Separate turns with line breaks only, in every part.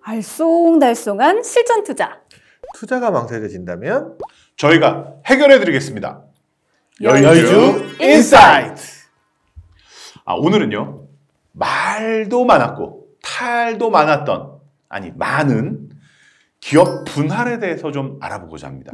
알쏭달쏭한 실전 투자.
투자가 망설여진다면
저희가 해결해 드리겠습니다.
여의주 인사이트.
오늘은요. 말도 많았고 탈도 많았던 많은 기업 분할에 대해서 좀 알아보고자 합니다.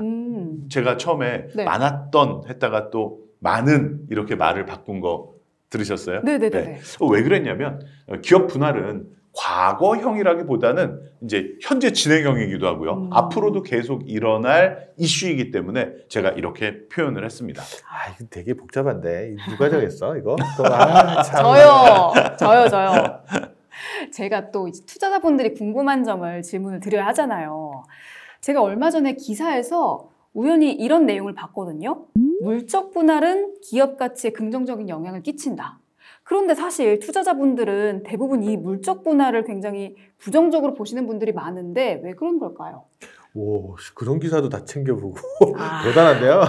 제가 처음에
네.
많았던 했다가 또 많은 이렇게 말을 바꾼 거 들으셨어요?
네네네.
네. 왜 그랬냐면 기업 분할은 과거형이라기보다는 이제 현재 진행형이기도 하고요. 앞으로도 계속 일어날 이슈이기 때문에 제가 이렇게 표현을 했습니다.
이거 되게 복잡한데 누가 정했어 이거? 참.
저요. 제가 또 이제 투자자분들이 궁금한 점을 질문을 드려야 하잖아요. 제가 얼마 전에 기사에서 우연히 이런 내용을 봤거든요. 물적 분할은 기업 가치에 긍정적인 영향을 끼친다. 그런데 사실 투자자분들은 대부분 이 물적 분할을 굉장히 부정적으로 보시는 분들이 많은데 왜 그런 걸까요?
오, 그런 기사도 다 챙겨보고 대단한데요?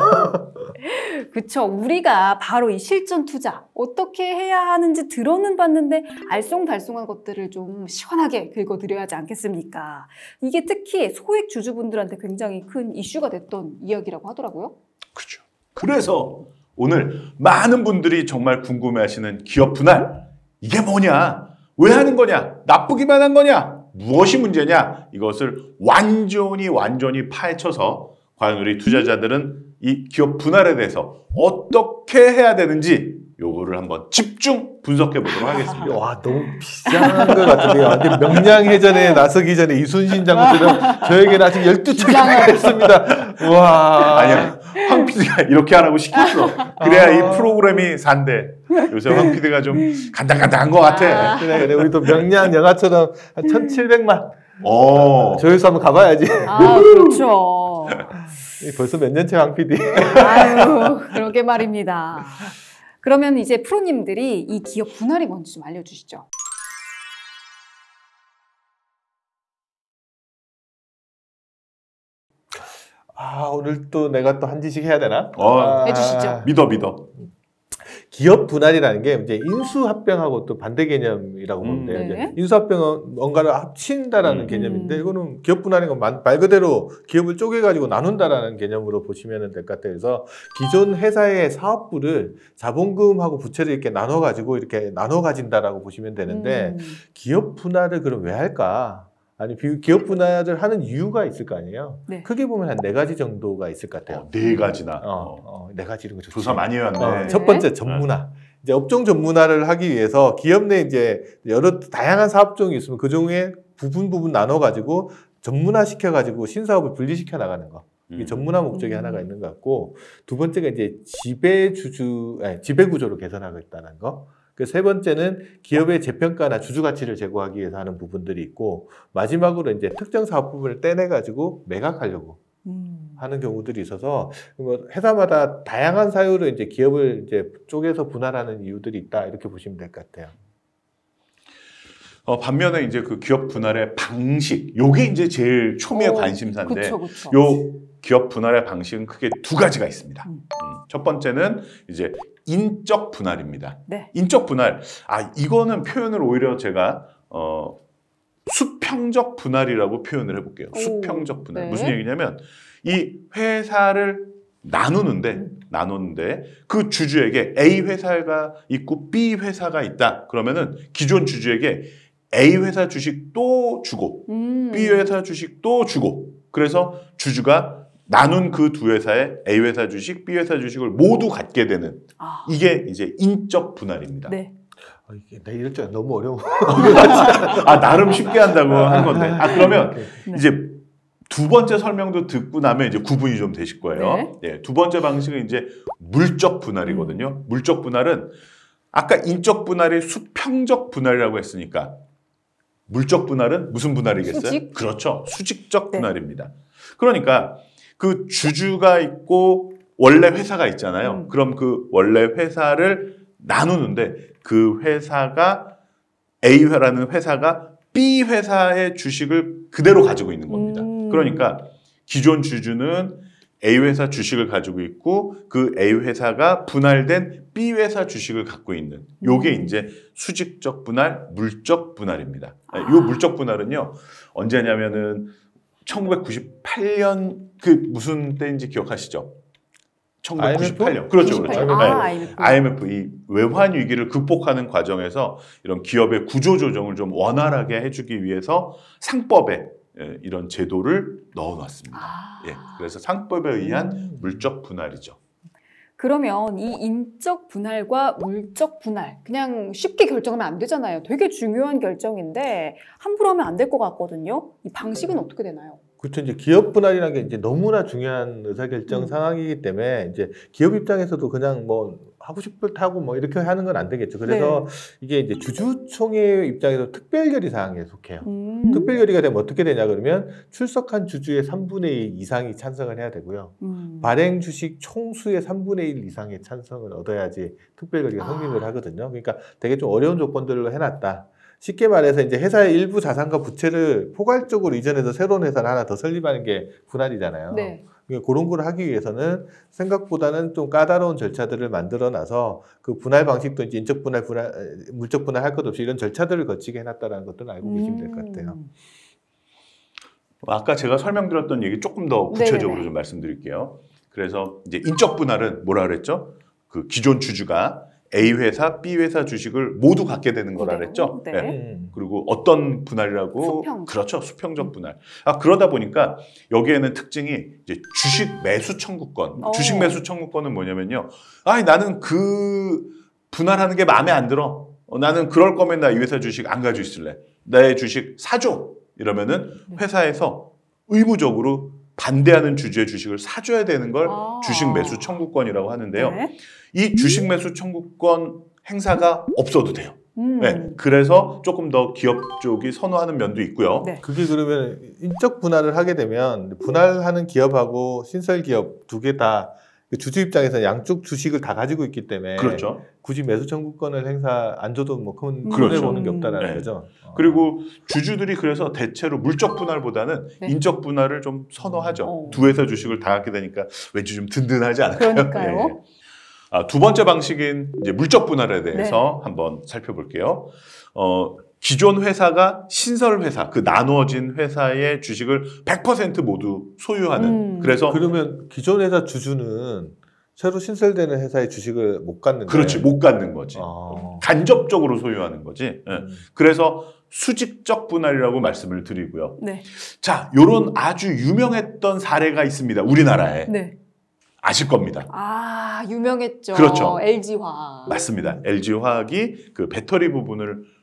그쵸. 우리가 바로 이 실전 투자 어떻게 해야 하는지 들어는 봤는데 알쏭달쏭한 것들을 좀 시원하게 긁어드려야 하지 않겠습니까? 이게 특히 소액 주주분들한테 굉장히 큰 이슈가 됐던 이야기라고 하더라고요.
그렇죠. 그래서 오늘 많은 분들이 정말 궁금해하시는 기업 분할, 이게 뭐냐? 왜 하는 거냐? 나쁘기만 한 거냐? 무엇이 문제냐? 이것을 완전히 파헤쳐서 과연 우리 투자자들은 이 기업 분할에 대해서 어떻게 해야 되는지 요거를 한번 집중 분석해 보도록 하겠습니다.
와, 너무 비싼 것 같은데요. 완전 명량해전에 나서기 전에 이순신 장군처럼 저에게는 아직 12척이 있습니다. 와.
아니야. 황 PD가 이렇게 하라고 시켰어. 그래야 이 프로그램이 산대. 요새 황 PD가 좀 간당간당한 것 같아.
그래. 우리도 명량 영화처럼 한 1700만. 조회수 한번 가봐야지.
그렇죠.
벌써 몇 년째 황 PD.
아유, 그러게 말입니다. 그러면 이제 프로님들이 이 기업 분할이 뭔지 좀 알려주시죠.
오늘 또 내가 또 한 짓씩 해야 되나?
해주시죠.
믿어.
기업 분할이라는 게 이제 인수합병하고 또 반대 개념이라고 보면 돼요.
네.
인수합병은 뭔가를 합친다라는 개념인데 이거는 기업 분할인 건 말 그대로 기업을 쪼개가지고 나눈다라는 개념으로 보시면 될 것 같아요. 그래서 기존 회사의 사업부를 자본금하고 부채를 이렇게 나눠가지고 이렇게 나눠 가진다라고 보시면 되는데 기업 분할을 그럼 왜 할까? 아니 기업 분할을 하는 이유가 있을 거 아니에요.
네.
크게 보면 한 4가지 정도가 있을 것 같아요.
4가지나.
4가지 이런 거 좋지.
조사 많이 해왔네.
첫 번째 전문화. 이제 업종 전문화를 하기 위해서 기업 내 이제 여러 다양한 사업종이 있으면 그 중에 부분 나눠 가지고 전문화 시켜 가지고 신사업을 분리시켜 나가는 거. 이게 전문화 목적이 하나가 있는 것 같고, 두 번째가 이제 지배 구조를 개선하겠다는 거. 그 세 번째는 기업의 재평가나 주주 가치를 제고하기 위해서 하는 부분들이 있고, 마지막으로 이제 특정 사업 부분을 떼내 가지고 매각하려고 하는 경우들이 있어서 회사마다 다양한 사유로 이제 기업을 이제 쪼개서 분할하는 이유들이 있다, 이렇게 보시면 될 것 같아요.
반면에 이제 그 기업 분할의 방식, 요게 이제 제일 초미의 관심사인데,
그쵸.
요 기업 분할의 방식은 크게 2가지가 있습니다. 첫 번째는 이제 인적 분할입니다.
네.
인적 분할, 이거는 표현을 오히려 제가 수평적 분할이라고 표현을 해볼게요. 수평적 분할.
네.
무슨 얘기냐면 이 회사를 나누는데 그 주주에게 A 회사가 있고 B 회사가 있다. 그러면은 기존 주주에게 A 회사 주식도 주고 B 회사 주식도 주고, 그래서 주주가 나눈 그 두 회사의 A 회사 주식, B 회사 주식을 모두 갖게 되는, 이게 이제 인적 분할입니다.
네.
내 이럴 줄 너무 어려워.
나름 쉽게 한다고 한 건데. 그러면 이제 두 번째 설명도 듣고 나면 이제 구분이 좀 되실 거예요. 네. 두 번째 방식은 이제 물적 분할이거든요. 물적 분할은 아까 인적 분할이 수평적 분할이라고 했으니까 물적 분할은 무슨 분할이겠어요?
수직?
그렇죠. 수직적 분할입니다. 그러니까 그 주주가 있고 원래 회사가 있잖아요. 그럼 그 원래 회사를 나누는데 그 회사가 A회라는 회사가 B 회사의 주식을 그대로 가지고 있는 겁니다. 그러니까 기존 주주는 A 회사 주식을 가지고 있고 그 A 회사가 분할된 B 회사 주식을 갖고 있는 요게 이제 수직적 분할, 물적 분할입니다. 요 물적 분할은요. 언제냐면은 1998년 그 무슨 때인지 기억하시죠? 1998년. 그렇죠. 그렇죠. IMF 이 외환 위기를 극복하는 과정에서 이런 기업의 구조 조정을 좀 원활하게 해주기 위해서 상법에 이런 제도를 넣어놨습니다. 예, 그래서 상법에 의한 물적 분할이죠.
그러면 이 인적 분할과 물적 분할 그냥 쉽게 결정하면 안 되잖아요. 되게 중요한 결정인데 함부로 하면 안 될 것 같거든요. 이 방식은 어떻게 되나요?
그렇죠. 이제 기업 분할이라는 게 이제 너무나 중요한 의사결정 상황이기 때문에 이제 기업 입장에서도 그냥 뭐 하고 싶을 타고 뭐 이렇게 하는 건 안 되겠죠. 그래서 이게 이제 주주총회 입장에서 특별결의 사항에 속해요. 특별결의가 되면 어떻게 되냐 그러면 출석한 주주의 3분의 1 이상이 찬성을 해야 되고요. 발행 주식 총수의 3분의 1 이상의 찬성을 얻어야지 특별결의가 성립을 하거든요. 그러니까 되게 좀 어려운 조건들로 해놨다. 쉽게 말해서 이제 회사의 일부 자산과 부채를 포괄적으로 이전해서 새로운 회사를 하나 더 설립하는 게 분할이잖아요.
네.
그러니까 그런 걸 하기 위해서는 생각보다는 좀 까다로운 절차들을 만들어놔서 그 분할 방식도 이제 인적 분할, 물적 분할 할 것 없이 이런 절차들을 거치게 해놨다는 것들은 알고 계시면 될 것 같아요.
아까 제가 설명드렸던 얘기 조금 더 구체적으로
네네네.
좀 말씀드릴게요. 그래서 이제 인적 분할은 뭐라 그랬죠? 그 기존 주주가 A 회사, B 회사 주식을 모두 갖게 되는 거라 그랬죠.
네.
네. 그리고 어떤 분할이라고?
수평적.
그렇죠. 수평적 분할. 그러다 보니까 여기에는 특징이 이제 주식 매수 청구권. 주식 매수 청구권은 뭐냐면요. 나는 그 분할하는 게 마음에 안 들어. 나는 그럴 거면 나 이 회사 주식 안 가지고 있을래. 나의 주식 사줘. 이러면은 회사에서 의무적으로 반대하는 주주의 주식을 사줘야 되는 걸 주식 매수 청구권이라고 하는데요.
네.
이 주식 매수 청구권 행사가 없어도 돼요. 네, 그래서 조금 더 기업 쪽이 선호하는 면도 있고요.
네.
그게 그러면 인적 분할을 하게 되면 분할하는 기업하고 신설 기업 두 개 다 주주 입장에서 양쪽 주식을 다 가지고 있기 때문에
그렇죠.
굳이 매수 청구권을 행사 안 줘도 뭐 큰
그렇죠.
손해 보는 게 없다라는
네.
거죠.
그리고 주주들이 그래서 대체로 물적 분할보다는
네.
인적 분할을 좀 선호하죠. 두 회사 주식을 다 갖게 되니까 왠지 좀 든든하지 않을까요?
그러니까요.
예. 두 번째 방식인 이제 물적 분할에 대해서 한번 살펴볼게요. 기존 회사가 신설 회사, 그 나누어진 회사의 주식을 100% 모두 소유하는. 그래서
그러면 기존 회사 주주는 새로 신설되는 회사의 주식을 못 갖는데.
그렇지, 못 갖는 거지. 간접적으로 소유하는 거지. 예. 그래서 수직적 분할이라고 말씀을 드리고요.
네.
자, 요런 아주 유명했던 사례가 있습니다. 우리나라에.
네.
아실 겁니다.
유명했죠.
그렇죠.
LG화학.
맞습니다. LG화학이 그 배터리 부분을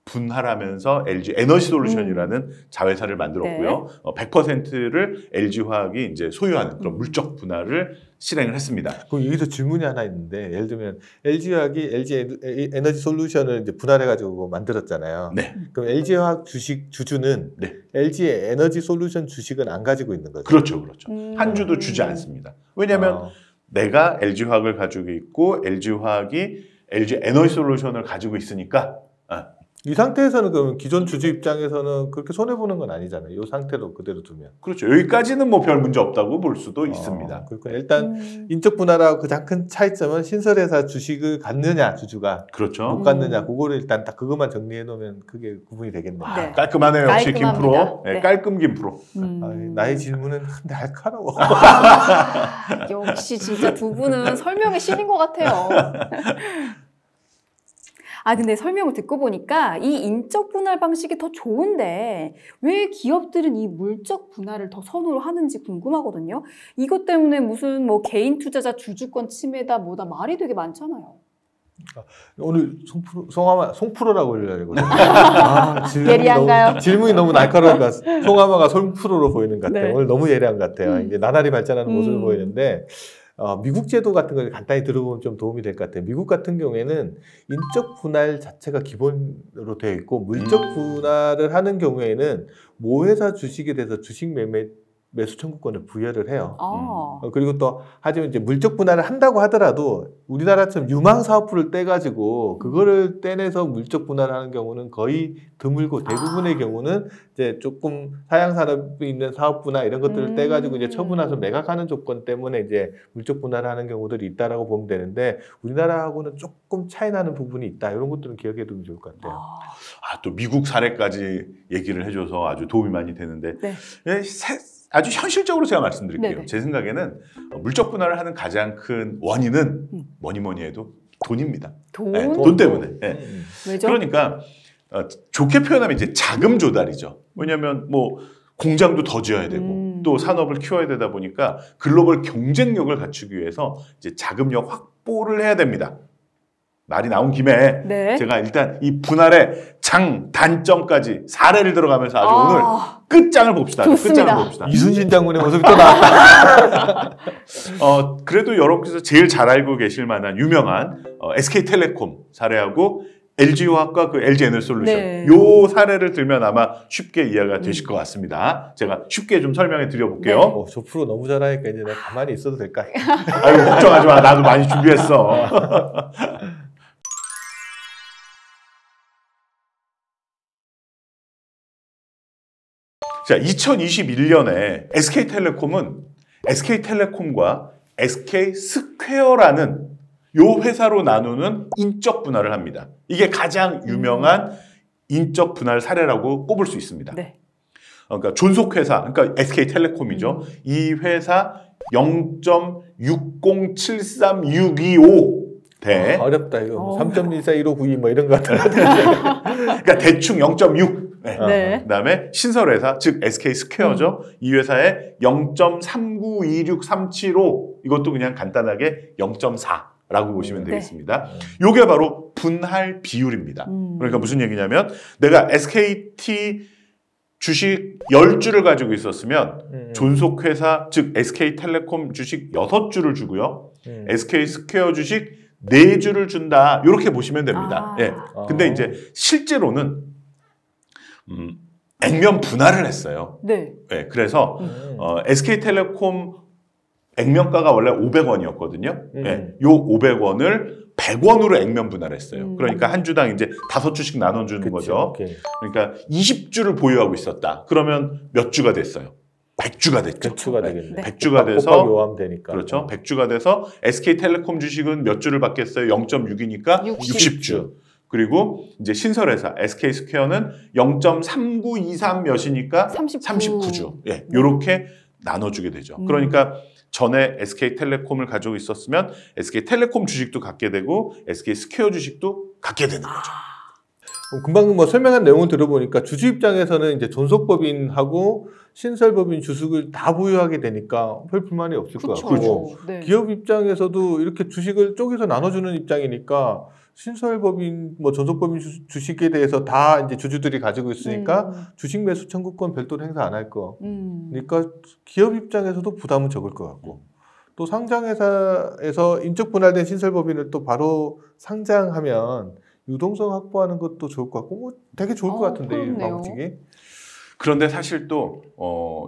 분할하면서 LG 에너지 솔루션이라는 자회사를 만들었고요. 100%를 LG화학이 이제 소유하는 그런 물적 분할을 실행을 했습니다.
그럼 여기서 질문이 하나 있는데, 예를 들면 LG화학이 LG 에너지 솔루션을 이제 분할해가지고 만들었잖아요.
네.
그럼 LG화학 주식 주주는
네.
LG 에너지 솔루션 주식은 안 가지고 있는 거죠.
그렇죠, 그렇죠. 한 주도 주지 않습니다. 왜냐하면 내가 LG화학을 가지고 있고 LG화학이 LG 에너지 솔루션을 가지고 있으니까.
이 상태에서는 그러면 기존 주주 입장에서는 그렇게 손해 보는 건 아니잖아요. 이 상태로 그대로 두면.
그렇죠. 여기까지는 뭐 별 문제 없다고 볼 수도 있습니다.
그러니까 일단 인적 분할하고 가장 큰 차이점은 신설회사 주식을 갖느냐 주주가
그렇죠.
못 갖느냐 그거를 일단 딱 그것만 정리해 놓으면 그게 구분이 되겠네요.
네.
깔끔하네요. 역시
깔끔합니다.
김프로. 네,
네.
깔끔 김프로.
나의 질문은 날카로워.
역시 진짜 두 분은 설명의 신인 것 같아요. 근데 설명을 듣고 보니까 이 인적 분할 방식이 더 좋은데 왜 기업들은 이 물적 분할을 더 선호를 하는지 궁금하거든요. 이것 때문에 무슨 뭐 개인 투자자 주주권 침해다 뭐다 말이 되게 많잖아요.
오늘 송프로라고 하려고
예리한가요?
질문이 너무 날카로우니까 송하마가 송프로로 보이는 것 같아요.
네.
오늘 너무 예리한 것 같아요. 이제 나날이 발전하는 모습을 보이는데 미국 제도 같은 걸 간단히 들어보면 좀 도움이 될 것 같아요. 미국 같은 경우에는 인적 분할 자체가 기본으로 되어 있고 물적 분할을 하는 경우에는 모 회사 주식에 대해서 주식 매매 매수 청구권을 부여를 해요.
아.
그리고 또 하지만 이제 물적 분할을 한다고 하더라도 우리나라처럼 유망 사업부를 떼가지고 그거를 떼내서 물적 분할하는 경우는 거의 드물고 대부분의 경우는 이제 조금 사양 산업이 있는 사업부나 이런 것들을 떼가지고 이제 처분해서 매각하는 조건 때문에 이제 물적 분할하는 경우들이 있다라고 보면 되는데 우리나라하고는 조금 차이 나는 부분이 있다. 이런 것들은 기억해 두면 좋을 것 같아요.
또 미국 사례까지 얘기를 해줘서 아주 도움이 많이 되는데
네.
아주 현실적으로 제가 말씀드릴게요.
네네.
제 생각에는 물적 분할을 하는 가장 큰 원인은 뭐니 해도 돈입니다.
돈?
네, 돈 때문에. 네.
왜죠?
그러니까 좋게 표현하면 이제 자금 조달이죠. 왜냐하면 뭐 공장도 더 지어야 되고 또 산업을 키워야 되다 보니까 글로벌 경쟁력을 갖추기 위해서 이제 자금력 확보를 해야 됩니다. 말이 나온 김에
네.
제가 일단 이 분할의 장단점까지 사례를 들어가면서 아주 오늘 끝장을 봅시다.
좋습니다.
끝장을 봅시다.
이순신 장군의 모습이 또 나왔다.
그래도 여러분께서 제일 잘 알고 계실 만한 유명한 SK텔레콤 사례하고 LG화학과 그 LG에너지솔루션
네.
요 사례를 들면 아마 쉽게 이해가 되실 것 같습니다. 제가 쉽게 좀 설명해 드려볼게요.
네.
저 프로 너무 잘하니까 이제 내가 가만히 있어도 될까?
아이고 걱정하지 마. 나도 많이 준비했어. 자, 2021년에 SK텔레콤은 SK텔레콤과 SK스퀘어라는 요 회사로 나누는 인적 분할을 합니다. 이게 가장 유명한 인적 분할 사례라고 꼽을 수 있습니다.
네.
그러니까 존속회사, 그러니까 SK텔레콤이죠. 이 회사 0.607365 대
어렵다 이거. 3.14159 뭐 이런 거 같아.
그러니까 대충 0.6. 네.
네.
그다음에 신설회사 즉 SK스퀘어죠. 이 회사의 0.3926375 이것도 그냥 간단하게 0.4라고 보시면
네.
되겠습니다. 요게 바로 분할 비율입니다. 그러니까 무슨 얘기냐면 내가 SKT 주식 10주를 가지고 있었으면 존속회사 즉 SK텔레콤 주식 6주를 주고요. SK스퀘어 주식 4주를 준다. 이렇게 보시면 됩니다. 예. 근데 이제 실제로는 액면 분할을 했어요.
네.
네, 그래서 SK텔레콤 액면가가 원래 500원이었거든요. 네, 요 500원을 100원으로 액면 분할했어요. 그러니까 한 주당 이제 5주씩 나눠주는 거죠.
오케이.
그러니까 20주를 보유하고 있었다. 그러면 몇 주가 됐어요? 100주가 됐죠.
100주가 되겠네.
100주가 돼서
곱하기 5 하면 되니까.
그렇죠. 100주가 돼서 SK텔레콤 주식은 몇 주를 받겠어요? 0.6이니까 60주. 그리고 이제 신설회사 SK스퀘어는 0.3923 몇이니까 39주. 예, 요렇게 나눠주게 되죠. 그러니까 전에 SK텔레콤을 가지고 있었으면 SK텔레콤 주식도 갖게 되고 SK스퀘어 주식도 갖게 되는 거죠.
금방 뭐 설명한 내용을 들어보니까 주주 입장에서는 이제 존속법인하고 신설법인 주식을 다 보유하게 되니까 별 불만이 없을 것 같고
네.
기업 입장에서도 이렇게 주식을 쪼개서 나눠주는 입장이니까 신설법인, 뭐 존속법인 주식에 대해서 다 이제 주주들이 가지고 있으니까 주식 매수 청구권 별도로 행사 안 할 거. 그러니까 기업 입장에서도 부담은 적을 것 같고 또 상장회사에서 인적 분할된 신설법인을 또 바로 상장하면 유동성 확보하는 것도 좋을 것 같고 뭐 되게 좋을 것 같은데 이 방식이.
그런데 사실 또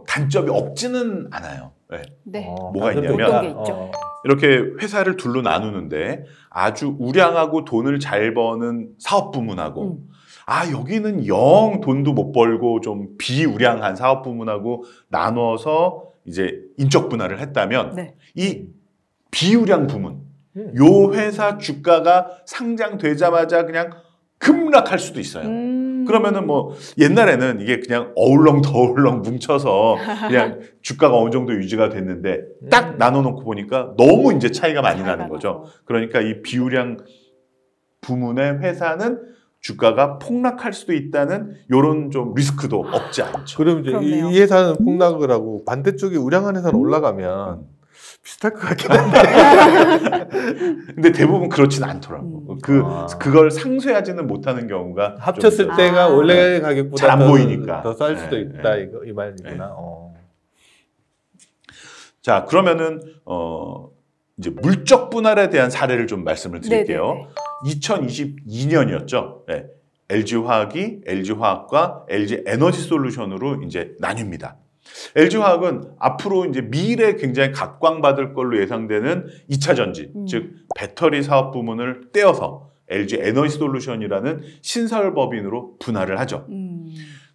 단점이 없지는 않아요. 네.
네.
뭐가 있냐면
어떤 게 있죠?
이렇게 회사를 둘로 나누는데 아주 우량하고 돈을 잘 버는 사업 부문하고 여기는 영 돈도 못 벌고 좀 비우량한 사업 부문하고 나눠서 이제 인적 분할을 했다면
네.
이 비우량 부문 요 회사 주가가 상장되자마자 그냥 급락할 수도 있어요. 그러면은 뭐 옛날에는 이게 그냥 어울렁더울렁 뭉쳐서 그냥 주가가 어느 정도 유지가 됐는데 딱 나눠놓고 보니까 너무 이제 차이가 많이 나는 거죠. 그러니까 이 비우량 부문의 회사는 주가가 폭락할 수도 있다는 이런 좀 리스크도 없지 않죠.
그럼 이제 이 회사는 폭락을 하고 반대쪽에 우량한 회사는 올라가면 비슷할 것 같긴 한데.
근데 대부분 그렇지는 않더라고. 그걸 상쇄하지는 못하는 경우가
합쳤을 때가 원래 가격보다
잘 안 보이니까
더 쌀 수도 있다 이 말이구나.
자, 그러면은 이제 물적 분할에 대한 사례를 좀 말씀을 드릴게요. 2022년이었죠. 네. LG화학이 LG화학과 LG에너지솔루션으로 이제 나뉩니다. LG화학은 앞으로 이제 미래 굉장히 각광받을 걸로 예상되는 2차 전지, 즉 배터리 사업 부문을 떼어서 LG 에너지솔루션이라는 신설법인으로 분할을 하죠.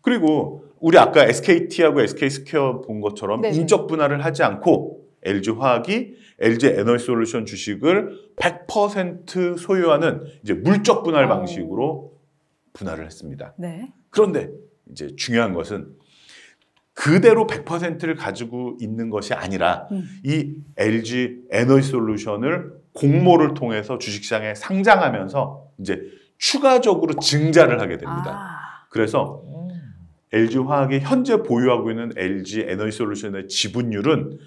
그리고 우리 아까 SKT하고 SK스퀘어 본 것처럼
네네.
인적 분할을 하지 않고 LG화학이 LG 에너지솔루션 주식을 100% 소유하는 이제 물적 분할 방식으로 분할을 했습니다.
네.
그런데 이제 중요한 것은 그대로 100%를 가지고 있는 것이 아니라 이 LG 에너지솔루션을 공모를 통해서 주식시장에 상장하면서 이제 추가적으로 증자를 하게 됩니다. 그래서 LG화학이 현재 보유하고 있는 LG 에너지솔루션의 지분율은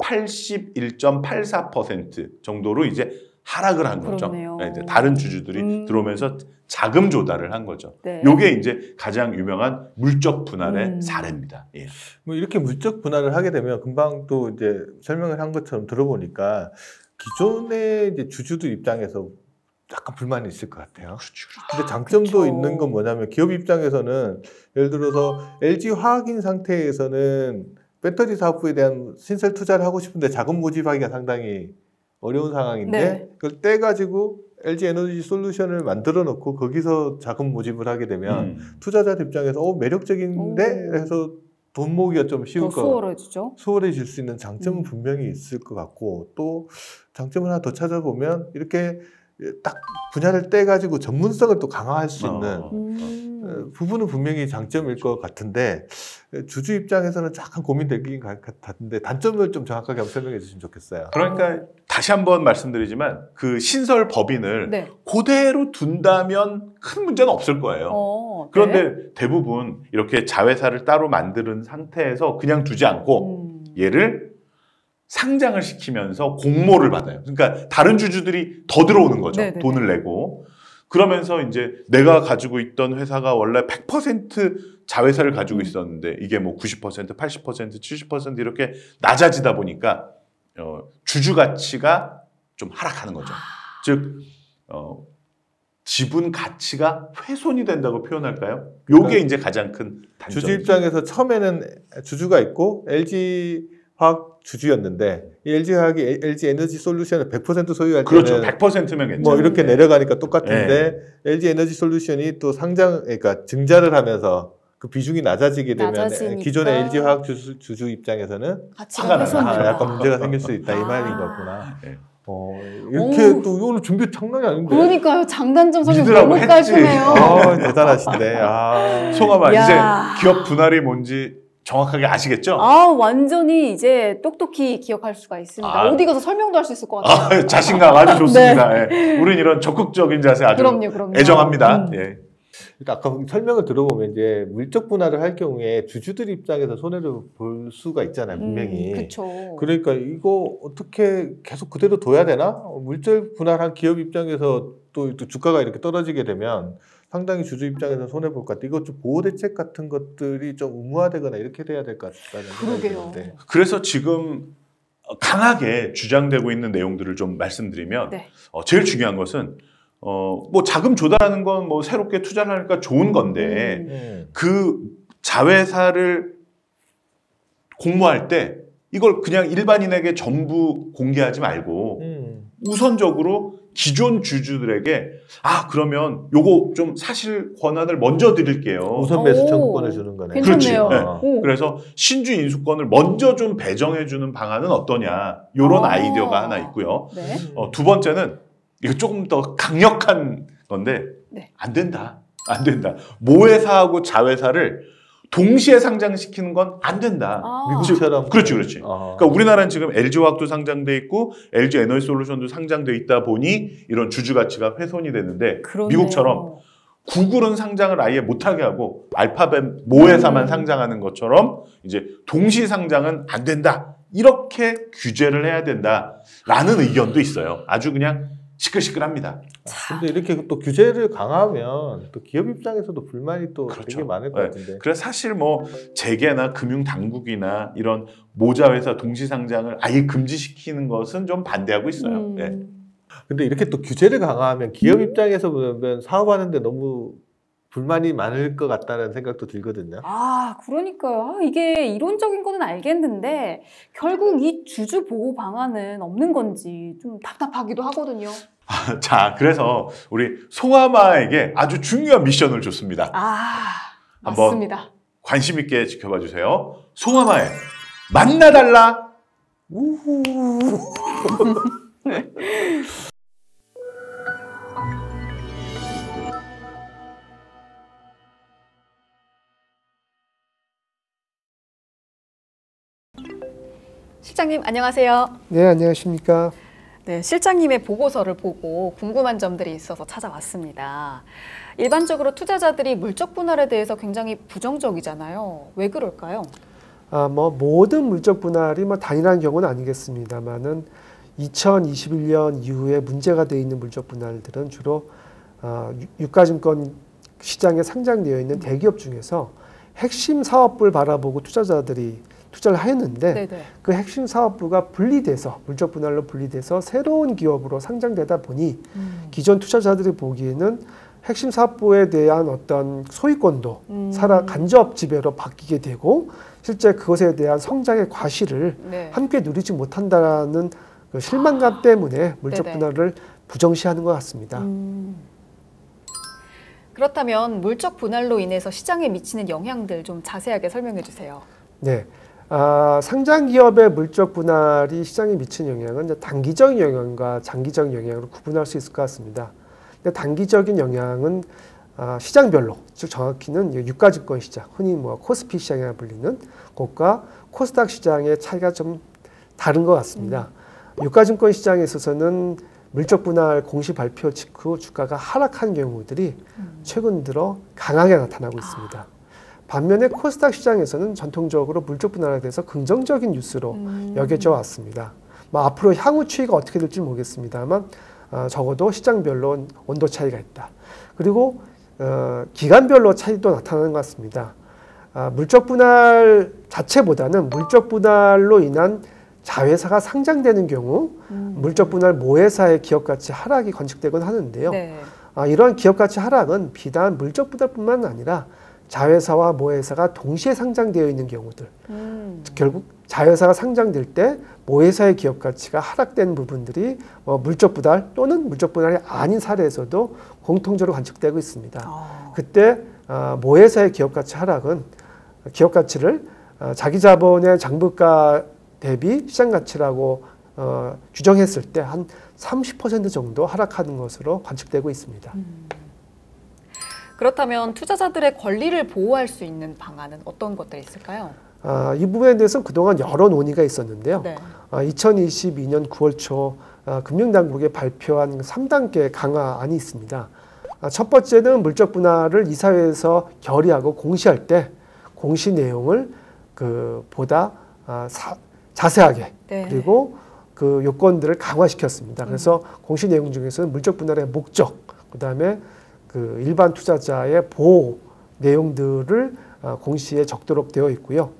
81.84% 정도로 이제 하락을 한 거죠.
그렇네요.
이제 다른 주주들이 들어오면서 자금 조달을 한 거죠.
네.
이게 이제 가장 유명한 물적 분할의 사례입니다. 예.
뭐 이렇게 물적 분할을 하게 되면 금방 또 이제 설명을 한 것처럼 들어보니까 기존의 이제 주주들 입장에서 약간 불만이 있을 것 같아요. 근데 장점도
그쵸.
있는 건 뭐냐면 기업 입장에서는 예를 들어서 LG 화학인 상태에서는 배터리 사업부에 대한 신설 투자를 하고 싶은데 자금 모집하기가 상당히 어려운 상황인데
네.
그걸 떼가지고 LG 에너지 솔루션을 만들어 놓고 거기서 자금 모집을 하게 되면 투자자들 입장에서 매력적인데 해서 돈 모으기가 좀 쉬울
더
거
수월해지죠.
수월해질 수 있는 장점은 분명히 있을 것 같고 또 장점을 하나 더 찾아보면 이렇게 딱 분야를 떼가지고 전문성을 또 강화할 수 있는 부분은 분명히 장점일 것 같은데 주주 입장에서는 약간 고민되긴 같은데 단점을 좀 정확하게 한번 설명해 주시면 좋겠어요.
그러니까 다시 한번 말씀드리지만 그 신설 법인을
네.
그대로 둔다면 큰 문제는 없을 거예요. 그런데 대부분 이렇게 자회사를 따로 만드는 상태에서 그냥 두지 않고 얘를 상장을 시키면서 공모를 받아요. 그러니까 다른 주주들이 더 들어오는 거죠.
네네네.
돈을 내고. 그러면서 이제 내가 가지고 있던 회사가 원래 100% 자회사를 가지고 있었는데 이게 뭐 90%, 80%, 70% 이렇게 낮아지다 보니까 주주 가치가 좀 하락하는 거죠. 즉 지분 가치가 훼손이 된다고 표현할까요? 요게 이제 가장 큰 단점.
주주 입장에서 처음에는 주주가 있고 LG 화학 주주였는데 이 LG 화학이 LG 에너지 솔루션을 100% 소유할 때는
그렇죠. 100%면 괜찮아요.
뭐 이렇게 내려가니까 똑같은데 LG 에너지 솔루션이 또 그러니까 증자를 하면서 그 비중이 낮아지게 되면
낮아지니까.
기존의 LG 화학 주주 입장에서는
가치가 훼손된다.
약간 문제가 생길 수 있다 이 말인 거구나.
네.
이렇게 또 오늘 준비 장난이 아닌데.
그러니까요. 장단점 설명
믿으라고
너무
했지.
깔끔해요.
대단하신데.
송아마
야.
이제 기업 분할이 뭔지 정확하게 아시겠죠?
완전히 이제 똑똑히 기억할 수가 있습니다. 어디 가서 설명도 할 수 있을 것 같아요.
자신감 아주 좋습니다. 예. 우린 이런 적극적인 자세 아주
그럼요.
애정합니다. 예.
그러니까 아까 설명을 들어보면 이제 물적 분할을 할 경우에 주주들 입장에서 손해를 볼 수가 있잖아요, 분명히.
그렇죠.
그러니까 이거 어떻게 계속 그대로 둬야 되나? 물적 분할한 기업 입장에서 또 주가가 이렇게 떨어지게 되면 상당히 주주 입장에서 손해 볼 것 같아. 이거 좀 보호 대책 같은 것들이 좀 의무화되거나 이렇게 돼야 될 것 같다는 생각이
그러게요.
드는데.
그래서 지금 강하게 주장되고 있는 내용들을 좀 말씀드리면
네.
제일 중요한 것은 뭐 자금 조달하는 건 뭐 새롭게 투자를 하니까 좋은 건데 그 자회사를 공모할 때 이걸 그냥 일반인에게 전부 공개하지 말고 우선적으로 기존 주주들에게 그러면 요거 좀 사실 권한을 먼저 드릴게요.
우선 매수 청구권을 주는 거네.
괜찮네요.
그렇지. 네. 그래서 신주 인수권을 먼저 좀 배정해 주는 방안은 어떠냐. 요런 아이디어가 하나 있고요.
네.
두 번째는 이거 조금 더 강력한 건데
네.
안 된다. 안 된다. 모회사하고 자회사를 동시에 상장시키는 건 안 된다.
미국처럼.
그렇지. 그러니까 우리나라는 지금 LG화학도 상장돼 있고 LG 에너지솔루션도 상장돼 있다 보니 이런 주주 가치가 훼손이 되는데
그러네요.
미국처럼 구글은 상장을 아예 못하게 하고 알파벳 모회사만 상장하는 것처럼 이제 동시 상장은 안 된다. 이렇게 규제를 해야 된다라는 의견도 있어요. 아주 그냥 시끌시끌합니다.
근데 이렇게 또 규제를 강화하면 또 기업 입장에서도 불만이 또
그렇죠.
되게 많을 것 같은데.
그래서 사실 뭐 재계나 금융 당국이나 이런 모자회사 동시 상장을 아예 금지시키는 것은 좀 반대하고 있어요.
근데 이렇게 또 규제를 강화하면 기업 입장에서 보면 사업하는데 너무 불만이 많을 것 같다는 생각도 들거든요.
아, 그러니까요. 아, 이게 이론적인 거는 알겠는데 결국 이 주주 보호 방안은 없는 건지 좀 답답하기도 하거든요.
자, 그래서 우리 송하마에게 아주 중요한 미션을 줬습니다.
아,
한번
맞습니다.
관심 있게 지켜봐 주세요. 송하마의 만나달라.
우후.
실장님 안녕하세요.
네, 안녕하십니까.
네, 실장님의 보고서를 보고 궁금한 점들이 있어서 찾아왔습니다. 일반적으로 투자자들이 물적 분할에 대해서 굉장히 부정적이잖아요. 왜 그럴까요?
모든 물적 분할이 단일한 경우는 아니겠습니다만은 2021년 이후에 문제가 되어 있는 물적 분할들은 주로 유가증권 시장에 상장되어 있는 대기업 중에서 핵심 사업부를 바라보고 투자자들이 투자를 하였는데
네네.
그 핵심 사업부가 분리돼서 물적 분할로 분리돼서 새로운 기업으로 상장되다 보니 기존 투자자들이 보기에는 핵심 사업부에 대한 어떤 소유권도 간접 지배로 바뀌게 되고 실제 그것에 대한 성장의 과실을
네.
함께 누리지 못한다는 그 실망감 때문에 물적
네네.
분할을 부정시하는 것 같습니다.
그렇다면 물적 분할로 인해서 시장에 미치는 영향들 좀 자세하게 설명해 주세요.
네. 상장 기업의 물적 분할이 시장에 미치는 영향은 이제 단기적인 영향과 장기적인 영향으로 구분할 수 있을 것 같습니다. 근데 단기적인 영향은 시장별로, 즉 정확히는 유가증권 시장, 흔히 코스피 시장이라 불리는 곳과 코스닥 시장의 차이가 좀 다른 것 같습니다. 유가증권 시장에 있어서는 물적 분할 공시 발표 직후 주가가 하락한 경우들이 최근 들어 강하게 나타나고 있습니다. 반면에 코스닥 시장에서는 전통적으로 물적 분할에 대해서 긍정적인 뉴스로 여겨져 왔습니다. 앞으로 향후 추이가 어떻게 될지 모르겠습니다만 적어도 시장별로 온도 차이가 있다. 그리고 기간별로 차이도 나타나는 것 같습니다. 물적 분할 자체보다는 물적 분할로 인한 자회사가 상장되는 경우 물적 분할 모회사의 기업 가치 하락이 관측되곤 하는데요.
네.
이러한 기업 가치 하락은 비단 물적 분할뿐만 아니라 자회사와 모회사가 동시에 상장되어 있는 경우들, 결국 자회사가 상장될 때 모회사의 기업 가치가 하락된 부분들이 물적 분할 또는 물적 분할이 아닌 사례에서도 공통적으로 관측되고 있습니다. 그때 모회사의 기업 가치 하락은 기업 가치를 자기 자본의 장부가 대비 시장 가치라고 규정했을 때 한 30% 정도 하락하는 것으로 관측되고 있습니다.
그렇다면 투자자들의 권리를 보호할 수 있는 방안은 어떤 것들이 있을까요?
이 부분에 대해서는 그동안 여러 논의가 있었는데요.
네.
2022년 9월 초 금융당국에 발표한 3단계 강화안이 있습니다. 첫 번째는 물적 분할을 이사회에서 결의하고 공시할 때 공시 내용을 보다 자세하게
네.
그리고 그 요건들을 강화시켰습니다. 그래서 공시 내용 중에서는 물적 분할의 목적, 그다음에 그 일반 투자자의 보호 내용들을 공시에 적도록 되어 있고요.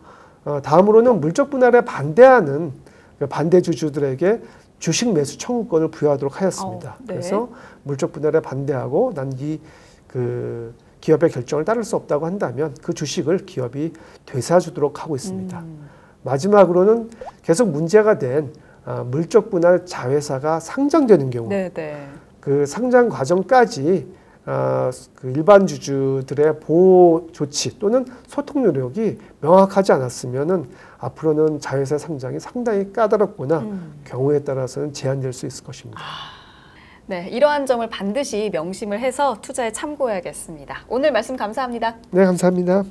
다음으로는 물적 분할에 반대하는 반대 주주들에게 주식 매수 청구권을 부여하도록 하였습니다.
네.
그래서 물적 분할에 반대하고 난 이 기업의 결정을 따를 수 없다고 한다면 그 주식을 기업이 되사주도록 하고 있습니다. 마지막으로는 계속 문제가 된 물적 분할 자회사가 상장되는 경우,
네네.
그 상장 과정까지 그 일반 주주들의 보호 조치 또는 소통 노력이 명확하지 않았으면은 앞으로는 자회사 상장이 상당히 까다롭거나 경우에 따라서는 제한될 수 있을 것입니다.
네, 이러한 점을 반드시 명심을 해서 투자에 참고해야겠습니다. 오늘 말씀 감사합니다.
네, 감사합니다.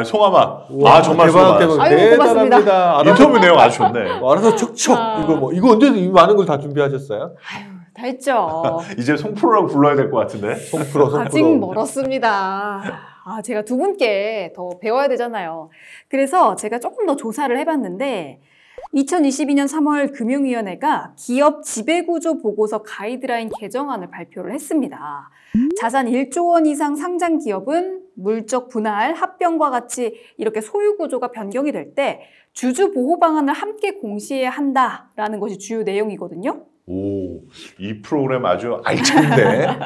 송하마. 정말 수고 많았어요.
아이고, 고맙습니다.
대단합니다.
인터뷰 내용 아주 좋네.
알아서 척척. 이거 언제 이 많은 걸 다 준비하셨어요?
다 했죠.
이제 송프로라고 불러야 될 것 같은데.
송프로.
아직 멀었습니다. 제가 두 분께 더 배워야 되잖아요. 그래서 제가 조금 더 조사를 해봤는데 2022년 3월 금융위원회가 기업 지배구조 보고서 가이드라인 개정안을 발표를 했습니다. 자산 1조 원 이상 상장 기업은 물적 분할, 합병과 같이 이렇게 소유 구조가 변경이 될 때 주주 보호 방안을 함께 공시해야 한다라는 것이 주요 내용이거든요.
이 프로그램 아주 알찬데.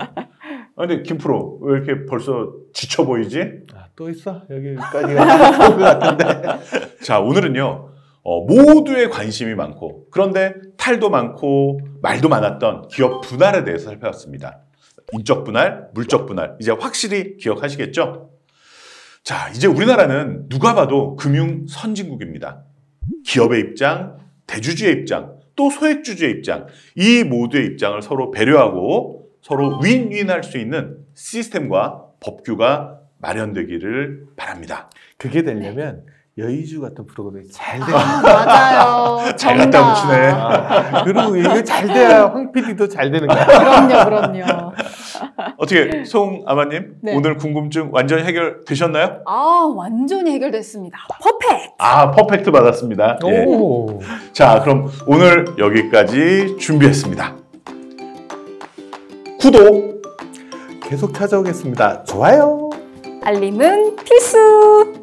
근데 김프로 왜 이렇게 벌써 지쳐 보이지?
또 있어? 여기까지가 것 같은데.
자, 오늘은요. 모두의 관심이 많고 그런데 탈도 많고 말도 많았던 기업 분할에 대해서 살펴봤습니다. 인적 분할, 물적 분할 이제 확실히 기억하시겠죠? 자, 이제 우리나라는 누가 봐도 금융 선진국입니다. 기업의 입장, 대주주의 입장, 또 소액주주의 입장 이 모두의 입장을 서로 배려하고 서로 윈윈할 수 있는 시스템과 법규가 마련되기를 바랍니다.
그게 되려면 여의주 같은 프로그램이 잘 돼요.
맞아요.
잘 갖다 붙이네.
그리고 이거 잘 돼야 황 PD도 잘 되는 거야.
그럼요.
어떻게 송아마님
네.
오늘 궁금증 완전히 해결되셨나요?
완전히 해결됐습니다. 퍼펙트.
퍼펙트 받았습니다. 예.
오.
자, 그럼 오늘 여기까지 준비했습니다. 구독!
계속 찾아오겠습니다. 좋아요.
알림은 필수.